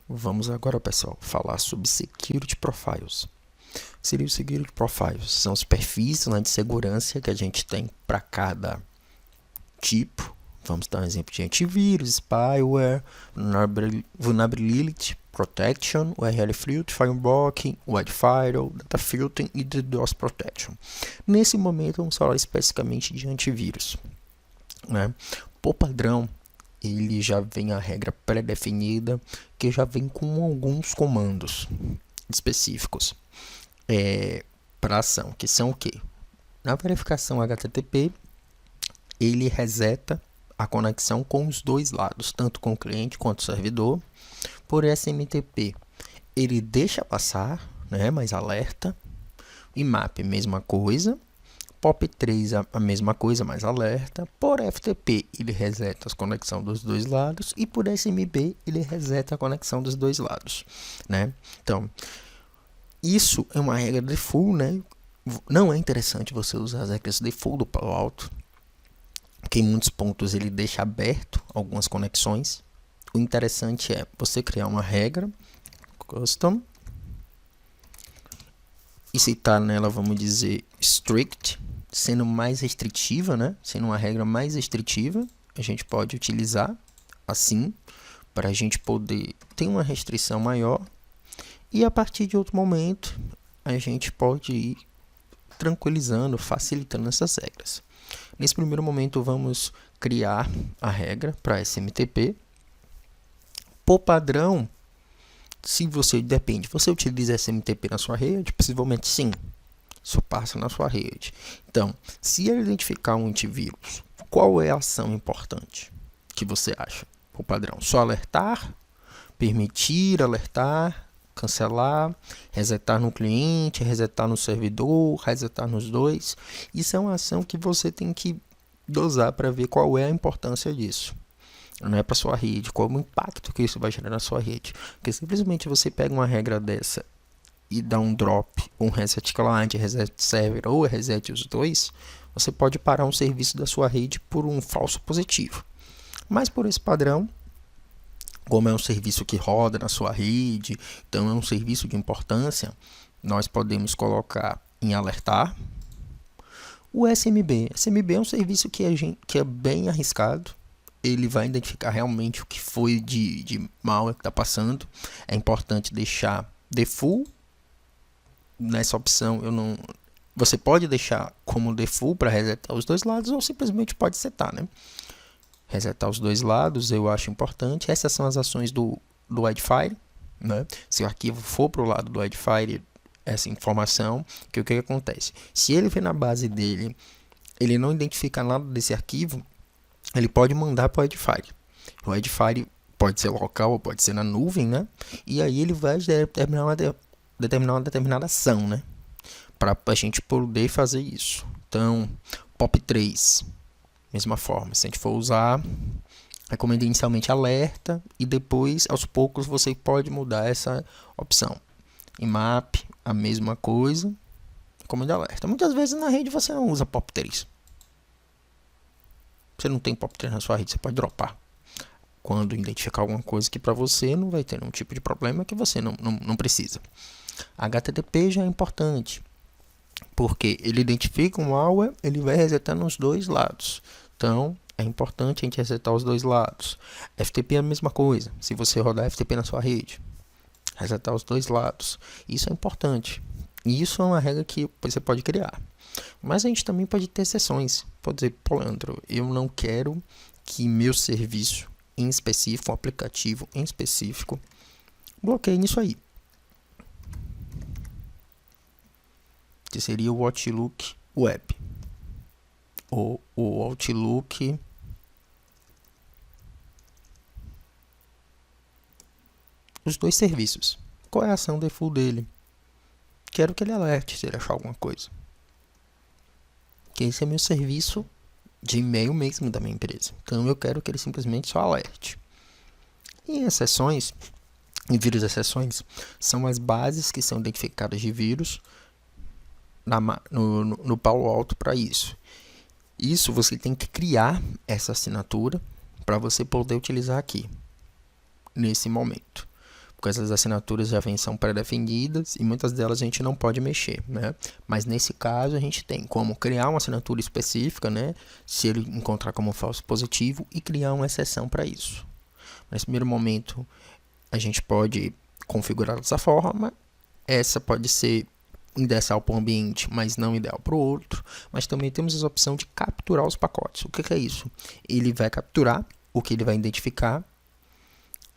Vamos agora, pessoal, falar sobre Security Profiles. Seria o Security Profiles, são os perfis, né, de segurança que a gente tem para cada tipo. Vamos dar um exemplo de antivírus, spyware, vulnerability protection, URL filtering, fireblocking, wide firewall, data filtering e DDoS protection. Nesse momento, vamos falar especificamente de antivírus, né? Por padrão, ele já vem a regra pré-definida, que já vem com alguns comandos específicos para ação, que são o quê? Na verificação HTTP, ele reseta a conexão com os dois lados, tanto com o cliente quanto o servidor. Por SMTP, ele deixa passar, né, mas alerta. IMAP, mesma coisa. POP3, a mesma coisa, mas alerta. Por FTP, ele reseta a conexão dos dois lados. E por SMB, ele reseta a conexão dos dois lados, né? Então, isso é uma regra default, né? Não é interessante você usar as regras default do Palo Alto, porque em muitos pontos ele deixa aberto algumas conexões. O interessante é você criar uma regra custom e citar nela, vamos dizer, strict, sendo mais restritiva, né? Sendo uma regra mais restritiva, a gente pode utilizar assim, para a gente poder ter uma restrição maior. E a partir de outro momento, a gente pode ir tranquilizando, facilitando essas regras. Nesse primeiro momento, vamos criar a regra para SMTP. Por padrão, se você você utiliza SMTP na sua rede, possivelmente sim, isso passa na sua rede. Então, se ele identificar um antivírus, qual é a ação importante que você acha? Por padrão, só alertar, permitir alertar, cancelar, resetar no cliente, resetar no servidor, resetar nos dois. Isso é uma ação que você tem que dosar para ver qual é a importância disso. Não é para sua rede, qual é o impacto que isso vai gerar na sua rede. Porque simplesmente você pega uma regra dessa e dá um drop, um reset client, reset server ou reset os dois, você pode parar um serviço da sua rede por um falso positivo. Mas por esse padrão, como é um serviço que roda na sua rede, então é um serviço de importância, nós podemos colocar em alertar. O SMB. SMB é um serviço que é bem arriscado. Ele vai identificar realmente o que foi de malware que está passando. É importante deixar default. Nessa opção, você pode deixar como default para resetar os dois lados ou simplesmente pode setar, né? Resetar os dois lados, eu acho importante. Essas são as ações do Wildfire, né? Se o arquivo for para o lado do Wildfire, essa informação, o que acontece? Se ele vê na base dele, ele não identifica nada desse arquivo, ele pode mandar para o Wildfire. O Wildfire pode ser local ou pode ser na nuvem, né? E aí ele vai determinar uma determinada ação, né? Para a gente poder fazer isso. Então, POP3, mesma forma, se a gente for usar, recomendo inicialmente alerta e depois, aos poucos, você pode mudar essa opção. IMAP, a mesma coisa, recomendo alerta. Muitas vezes na rede você não usa POP3. Você não tem POP3 na sua rede, você pode dropar. Quando identificar alguma coisa que para você não vai ter nenhum tipo de problema que você não precisa. HTTP já é importante, porque ele identifica um malware, ele vai resetar nos dois lados. Então, é importante a gente resetar os dois lados. FTP é a mesma coisa. Se você rodar FTP na sua rede, resetar os dois lados. Isso é importante. E isso é uma regra que você pode criar. Mas a gente também pode ter exceções. Pode dizer, Polandro, eu não quero que meu serviço em específico, um aplicativo em específico, bloqueie nisso aí. Que seria o Outlook Web. Ou o Outlook os dois serviços. Qual é a ação default dele? Quero que ele alerte se ele achar alguma coisa. Que esse é meu serviço de e-mail mesmo da minha empresa. Então eu quero que ele simplesmente só alerte. E exceções, e vírus exceções, são as bases que são identificadas de vírus no Palo Alto para isso. Isso você tem que criar essa assinatura para você poder utilizar aqui, nesse momento. porque essas assinaturas já são pré-definidas e muitas delas a gente não pode mexer, né? Mas nesse caso a gente tem como criar uma assinatura específica, né? Se ele encontrar como falso positivo, e criar uma exceção para isso. Nesse primeiro momento a gente pode configurar dessa forma. Essa pode ser indexal para um ambiente, mas não ideal para o outro. Mas também temos a opção de capturar os pacotes. O que é isso? Ele vai capturar o que ele vai identificar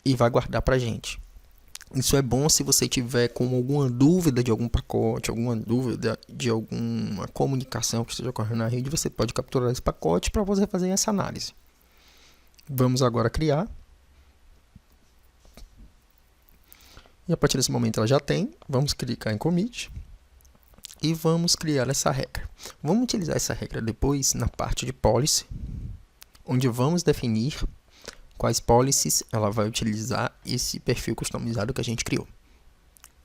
e vai guardar para a gente. Isso é bom se você tiver com alguma dúvida de algum pacote, alguma dúvida de alguma comunicação que esteja ocorrendo na rede, você pode capturar esse pacote para você fazer essa análise. Vamos agora criar. E a partir desse momento ela já tem. Vamos clicar em Commit. E vamos criar essa regra. Vamos utilizar essa regra depois na parte de Policy, onde vamos definir quais policies ela vai utilizar esse perfil customizado que a gente criou.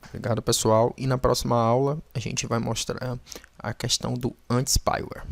Obrigado, pessoal. E na próxima aula a gente vai mostrar a questão do anti-spyware.